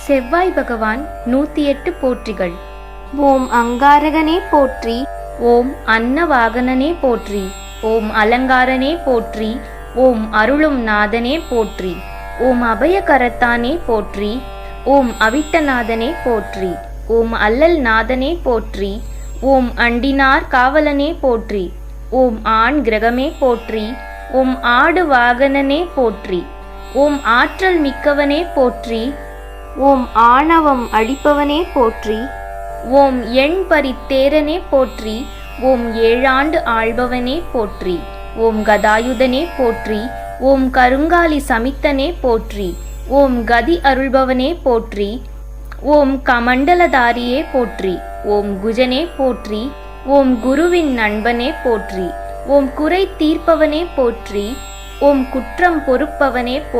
செவ்வாய் பகவான் 108 போற்றிகள். ஓம் அங்காரகனே போற்றி. ஓம் அன்னவாகனனே போற்றி. ஓம் அலங்காரனே போற்றி. ஓம் அருளும் நாதனே போற்றி. ஓம் அபயகரத்தானே போற்றி. ஓம் அவிட்டநாதனே போற்றி. ஓம் அல்லல் நாதனே போற்றி. ஓம் அண்டினார் காவலனே போற்றி. ஓம் ஆண் கிரகமே போற்றி. ஓம் ஆடு வாகனனே போற்றி. ஓம் ஆற்றல் மிக்கவனே போற்றி. ஓம் ஆணவம் அழிப்பவனே போற்றி. ஓம் எண் பரித்தேரனே போற்றி. ஓம் ஏழாண்டு ஆள்பவனே போற்றி. ஓம் கதாயுதனே போற்றி. ஓம் கருங்காலி சமித்தனே போற்றி. ஓம் கதி அருள்பவனே போற்றி. ஓம் கமண்டலதாரியே போற்றி. ஓம் குஜனே போற்றி. ஓம் குருவின் நண்பனே போற்றி. ஓம் குறை தீர்ப்பவனே போற்றி. ஓம் குற்றம் பொறுப்பவனே போற்றி.